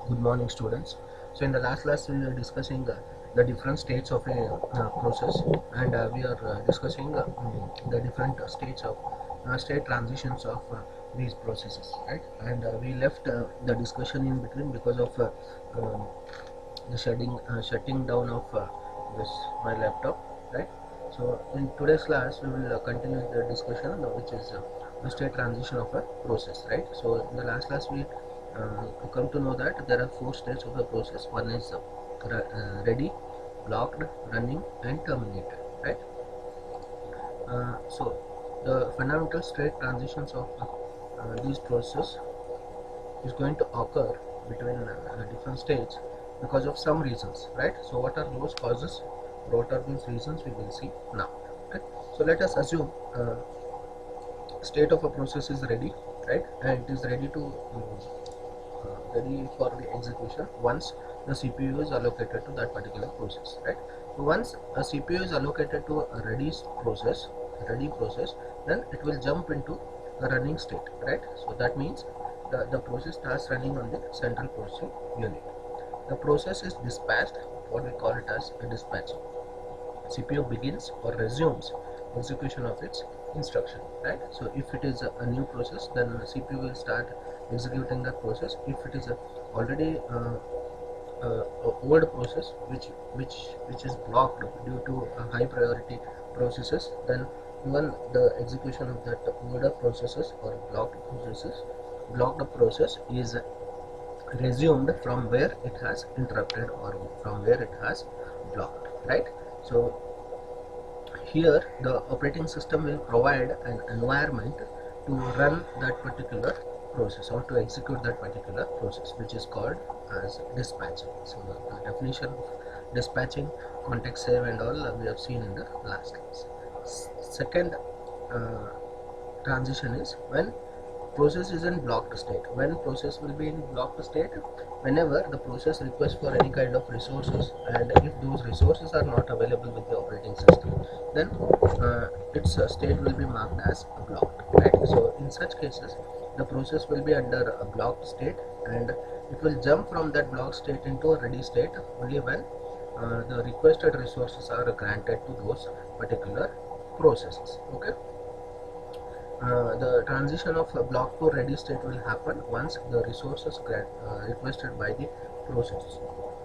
Good morning, students. So in the last class we were discussing the different states of a process, and we are discussing the different states of state transitions of these processes, right? And we left the discussion in between because of um, the shutting down of this my laptop, right? So in today's class we will continue the discussion which is the state transition of a process, right? So in the last class we come to know that there are four states of the process. One is ready, blocked, running, and terminated, right? So the fundamental state transitions of these processes is going to occur between different states because of some reasons, right? So what are those causes, what are those reasons, we will see now, right? So let us assume state of a process is ready, right? And it is ready to ready for the execution once the CPU is allocated to that particular process, right? So once a CPU is allocated to a ready process, then it will jump into a running state, right? So that means the process starts running on the central processing unit. The process is dispatched, what we call it as a dispatch. CPU begins or resumes execution of its instruction, right? So if it is a new process, then the CPU will start executing that process. If it is a already old process which is blocked due to high priority processes, then even the execution of that older processes or blocked process is resumed from where it has interrupted or from where it has blocked, right? So here the operating system will provide an environment to run that particular process or to execute that particular process, which is called as dispatching. So the definition of dispatching, context save and all we have seen in the last class. Second uh, transition is when process is in blocked state. When process will be in blocked state, whenever the process requests for any kind of resources, and if those resources are not available with the operating system, then its state will be marked as blocked, right? So in such cases the process will be under a blocked state, and it will jump from that blocked state into a ready state only when the requested resources are granted to those particular processes. Okay. The transition of a block to ready state will happen once the resources requested by the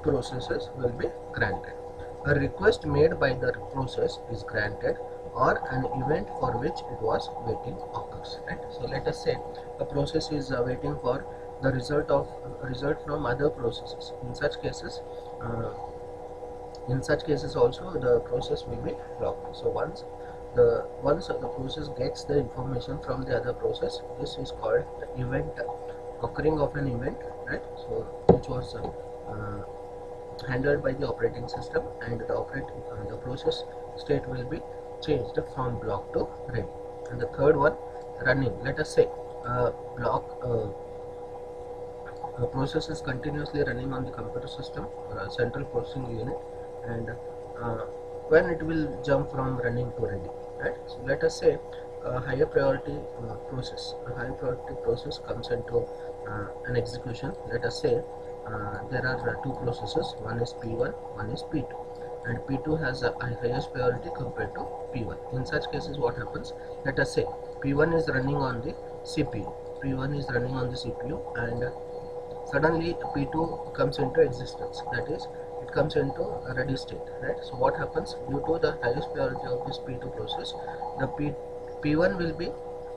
processes will be granted. A request made by the process is granted or an event for which it was waiting occurs, right? So let us say a process is waiting for the result from other processes. Uh, in such cases also the process will be blocked. So once the process gets the information from the other process, this is called the event, occurring of an event, right? So which was handled by the operating system, and the process state will be changed from block to ready. And the third one, running. Let us say block the process is continuously running on the computer system or a central processing unit, and when it will jump from running to ready, right? So let us say a higher priority process comes into an execution. Let us say there are two processes, one is P1, one is P2, and P2 has a highest priority compared to P1. In such cases what happens, let us say P1 is running on the CPU, and suddenly P2 comes into existence, that is it comes into a ready state, right? So what happens, due to the highest priority of this P2 process, the P1 will be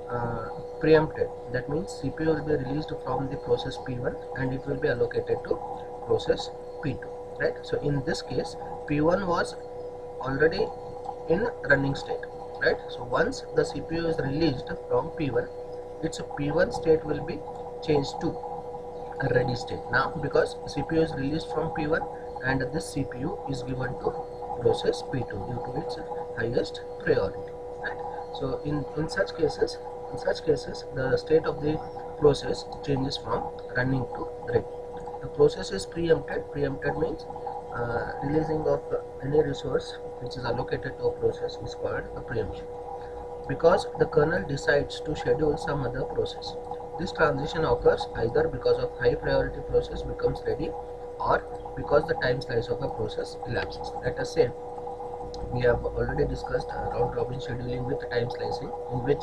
uh, preempted. That means CPU will be released from the process P1 and it will be allocated to process P2, right? So in this case P1 was already in running state, right? So once the CPU is released from P1, its P1 state will be changed to a ready state now, because CPU is released from P1 and this CPU is given to process P2 due to its highest priority, right? So in such cases the state of the process changes from running to ready. The process is preempted. Preempted means releasing of any resource which is allocated to a process is called a preemption, because the kernel decides to schedule some other process. This transition occurs either because of high priority process becomes ready or because the time slice of a process elapses. Let us say we have already discussed round robin scheduling with time slicing, in which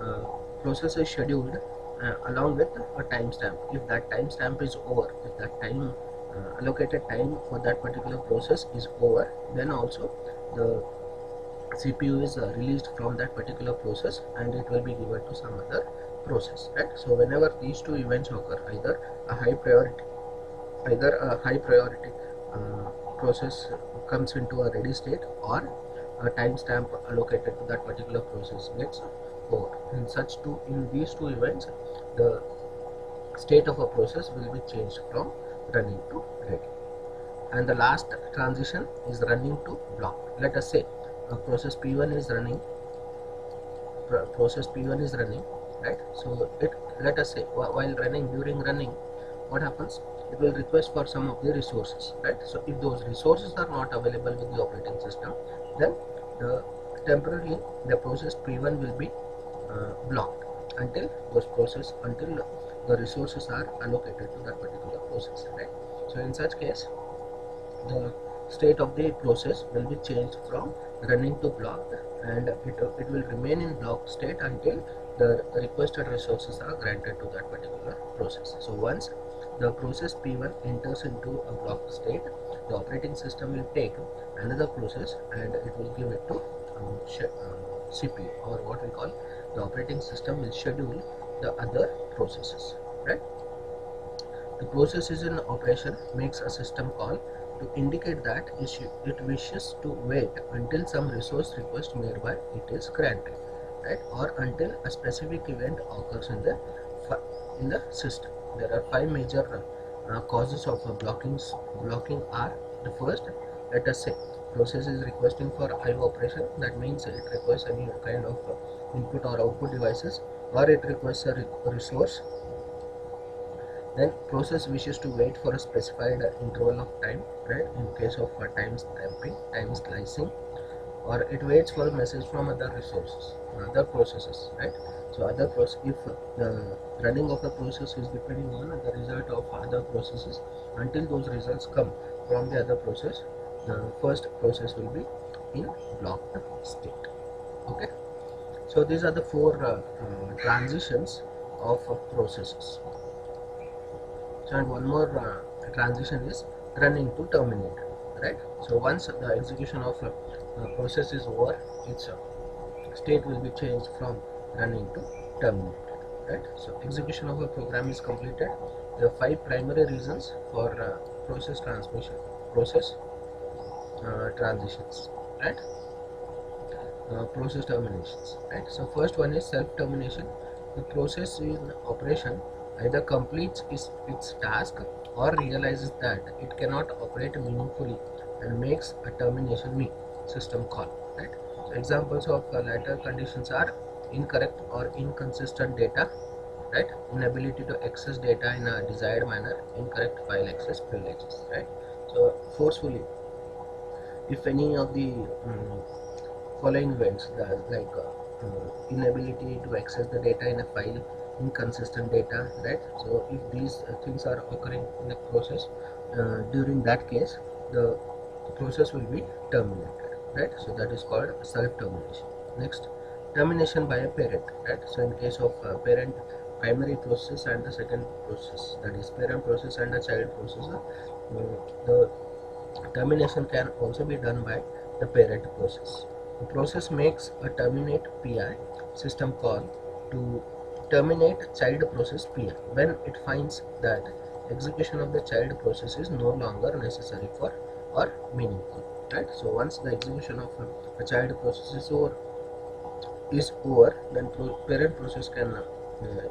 uh, process is scheduled along with a timestamp. If that timestamp is over, if that time allocated time for that particular process is over, then also the CPU is released from that particular process and it will be given to some other process, right? So whenever these two events occur, either a high priority uh, process comes into a ready state, or a timestamp allocated to that particular process gets over. In these two events, the state of a process will be changed from running to ready. And the last transition is running to block. Let us say a process P1 is running, right? So let us say while during running, what happens? It will request for some of the resources, right? So if those resources are not available with the operating system, then temporarily the process P1 will be blocked until the resources are allocated to that particular process, right? So in such case, the state of the process will be changed from running to blocked, and it will remain in blocked state until the requested resources are granted to that particular process. So once the process P1 enters into a blocked state, the operating system will take another process and it will give it to CPU, or what we call the operating system will schedule the other processes, right? The process is in operation makes a system call to indicate that it wishes to wait until some resource request made by it is granted, right? Or until a specific event occurs in the system. There are five major causes of blocking are: the first, let us say process is requesting for IO operation. That means it requires any kind of input or output devices, or it requires a resource. Then process wishes to wait for a specified interval of time, right? In case of time stamping, time slicing, or it waits for a message from other processes, right? So if the running of the process is depending on the result of other processes, until those results come from the other process, the first process will be in blocked state. Okay. So these are the four transitions of processes. So, and one more transition is running to terminate, right? So once the execution of a process is over, its state will be changed from running to terminate, right? So execution of a program is completed. There are five primary reasons for process transitions, right? Process terminations, right? So first one is self-termination. The process in operation either completes its task or realizes that it cannot operate meaningfully and makes a termination system call, right? So examples of latter conditions are incorrect or inconsistent data, right? Inability to access data in a desired manner, incorrect file access privileges, right? So forcefully, if any of the following events, like inability to access the data in a file, inconsistent data, right? So if these things are occurring in the process, during that case the process will be terminated, right? So that is called self-termination. Next, termination by a parent, right? So in case of parent primary process and the second process, that is parent process and the child process, the termination can also be done by the parent process. The process makes a terminate PI system call to terminate child process PI when it finds that execution of the child process is no longer necessary for or meaningful, right? So once the execution of a child process is over, then parent process can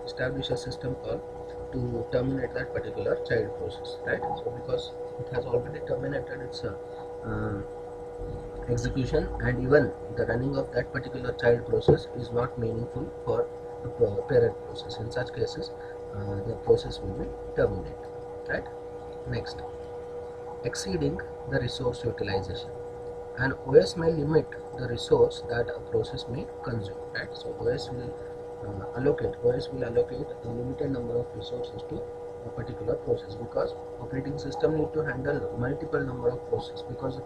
establish a system call to terminate that particular child process, right? So because it has already terminated its execution, and even the running of that particular child process is not meaningful for the parent process. In such cases, the process will be terminated, right? Next, exceeding the resource utilization. An OS may limit the resource that a process may consume, right? So OS will OS will allocate a limited number of resources to a particular process, because operating system need to handle multiple number of processes, because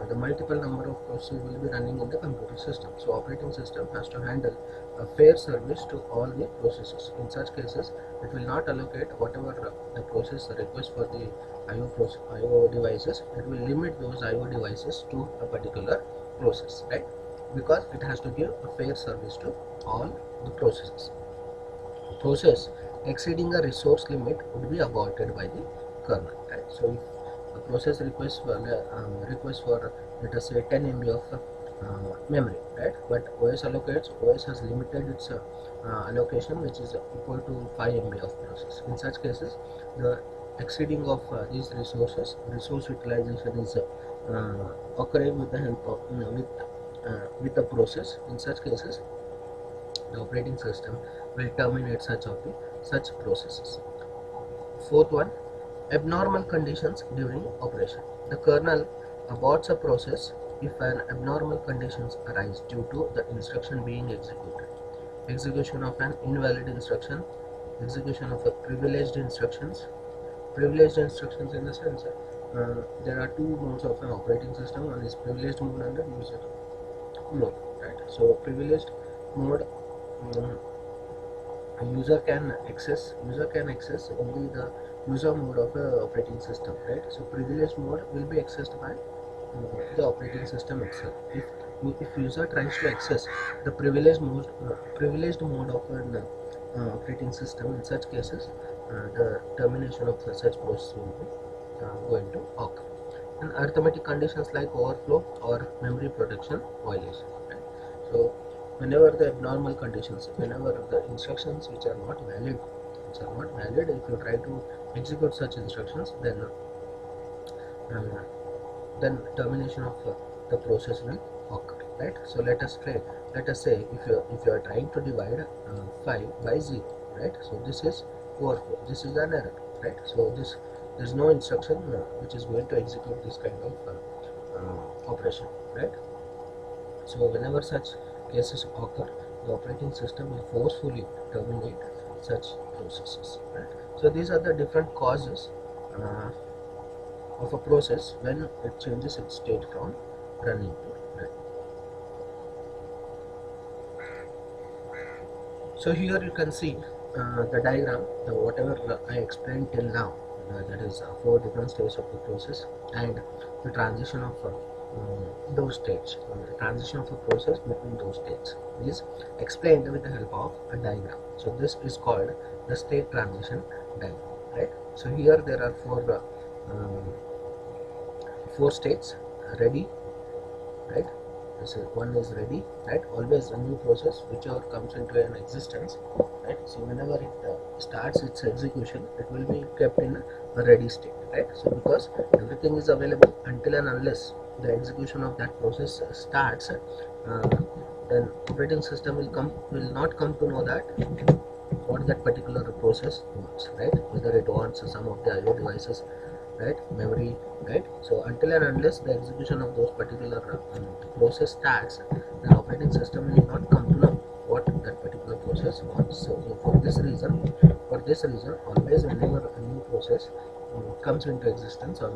the multiple number of processes will be running in the computer system. So operating system has to handle a fair service to all the processes. In such cases, it will not allocate whatever the process requests for the IO devices. It will limit those IO devices to a particular process, right? Because it has to give a fair service to all the processes. Process exceeding a resource limit would be aborted by the kernel, right? So if a process requests for let us say 10 MB of memory, right? But OS has limited its allocation, which is equal to 5 MB of process. In such cases, the exceeding of these resource utilization is occurring with the help of with the process. In such cases, the operating system will terminate such processes. Fourth one, abnormal conditions during operation. The kernel aborts a process if an abnormal conditions arise due to the instruction being executed. Execution of an invalid instruction, execution of a privileged instructions. Privileged instructions in the sense there are two modes of an operating system. One is privileged mode and the user mode, right? So privileged mode, user can access only the user mode of the operating system, right? So privileged mode will be accessed by the operating system itself. If user tries to access the privileged mode of an operating system, in such cases the termination of such process will be going to occur. And arithmetic conditions like overflow or memory protection violation, right? So whenever the abnormal conditions, whenever the instructions which are not valid, if you try to execute such instructions, then termination of the process will occur, right? So let us say if you are trying to divide 5 by 0, right? So this is overflow, this is an error, right? So there is no instruction which is going to execute this kind of operation, right? So whenever such cases occur, the operating system will forcefully terminate such processes, right? So these are the different causes of a process when it changes its state from running to dead. So here you can see the diagram, whatever I explained till now, that is 4 different stages of the process and the transition of those states, the transition of a process between those states is explained with the help of a diagram. So this is called the state transition diagram, right? So here there are four states: ready, right? One is ready, right? Always a new process whichever comes into an existence, right? So whenever it starts its execution, it will be kept in a ready state, right? So because everything is available until and unless the execution of that process starts, then operating system will not come to know that what that particular process wants, right? Whether it wants some of the IO devices, right, memory, right? So until and unless the execution of those particular process starts, the operating system will not come to know what that particular process wants. So for this reason, always whenever a new process comes into existence or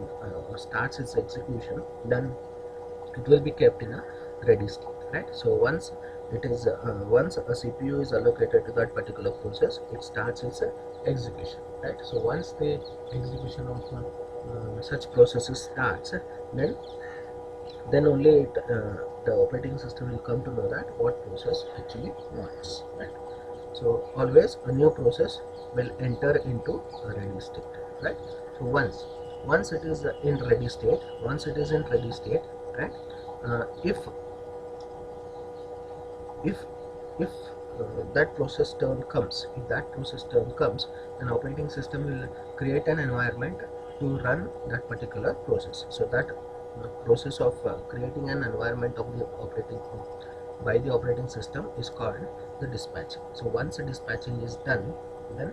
starts its execution, then it will be kept in a ready state, right? So once a CPU is allocated to that particular process, it starts its execution, right? So once the execution of such processes starts, then only the operating system will come to know that what process actually wants, right? So always a new process will enter into a ready state, right? So once it is in ready state, right? If that process turn comes, then operating system will create an environment to run that particular process. So that the process of creating an environment of the operating by the operating system is called the dispatching. So once the dispatching is done, then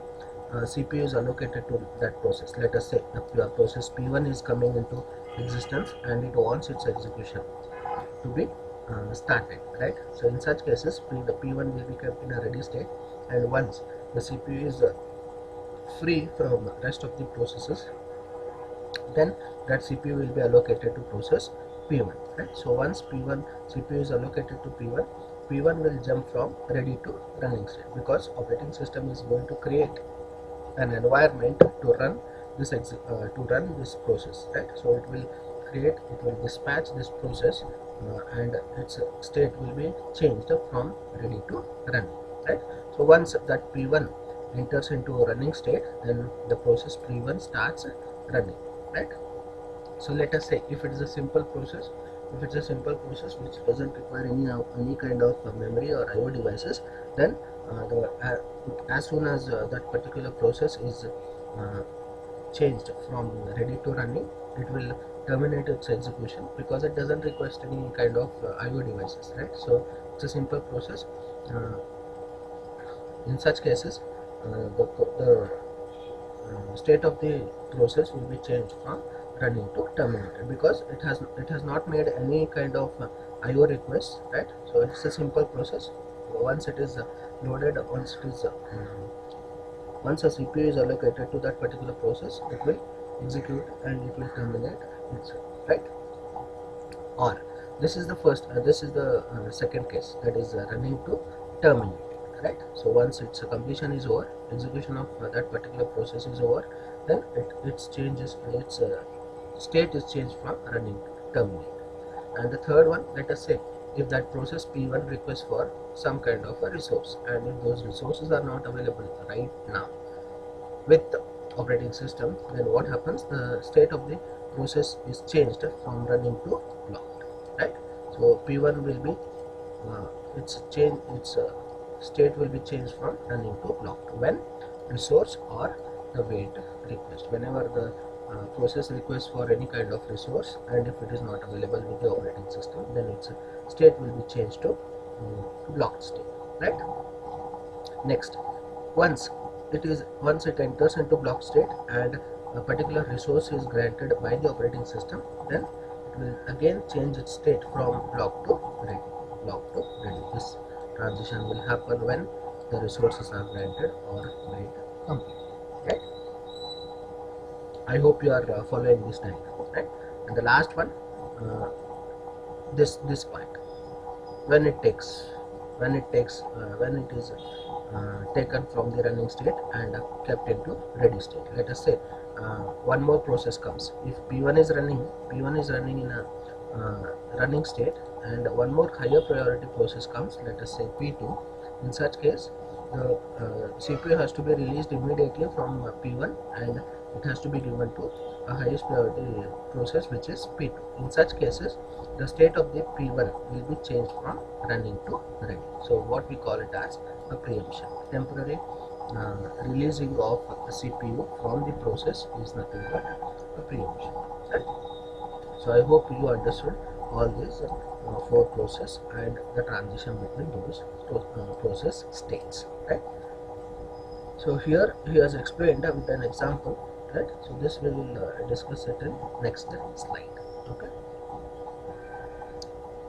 CPU is allocated to that process. Let us say the process P1 is coming into existence and it wants its execution to be started, right? So in such cases, the P1 will be kept in a ready state, and once the CPU is free from rest of the processes, then that CPU will be allocated to process P1, right? So once P1 CPU is allocated to P1, P1 will jump from ready to running state, because operating system is going to create an environment to run this process, right? So it will dispatch this process, and its state will be changed from ready to run, right? So once that P1 enters into a running state, then the process P1 starts running, right? So let us say if it is a simple process, which doesn't require any kind of memory or IO devices, then as soon as that particular process is changed from ready to running, it will terminate its execution, because it doesn't request any kind of IO devices, right? So it's a simple process. In such cases, the state of the process will be changed from running to terminated, because it has not made any kind of IO requests, right? So it's a simple process. Once it is loaded, once a CPU is allocated to that particular process, it will execute and it will terminate itself, right? Or this is the second case, that is running to terminate, right? So once its completion is over, execution of that particular process is over, then its state is changed from running to terminate. And the third one, let us say if that process P1 requests for some kind of a resource, and if those resources are not available right now with the operating system, then what happens? The state of the process is changed from running to blocked, right? So P1 will be its state will be changed from running to blocked when resource or the wait request. Whenever the process requests for any kind of resource, and if it is not available with the operating system, then its state will be changed to blocked state, right? Next, once once it enters into block state and a particular resource is granted by the operating system, then it will again change its state from block to ready. This transition will happen when the resources are granted or made complete, right? I hope you are following this diagram, right? And the last one, uh, this part, when it takes when it is taken from the running state and kept into ready state. Let us say one more process comes. If P1 is running in a running state, and one more higher priority process comes, let us say P2. In such case, the CPU has to be released immediately from P1, and it has to be given to a highest priority process, which is P2. In such cases, the state of the P1 will be changed from running to ready. So what we call it as a preemption. Temporary releasing of a CPU from the process is nothing but a preemption, right? So I hope you understood all these four process and the transition between those process states, right? So here he has explained with an example, right? So this we will discuss it in next slide. Okay.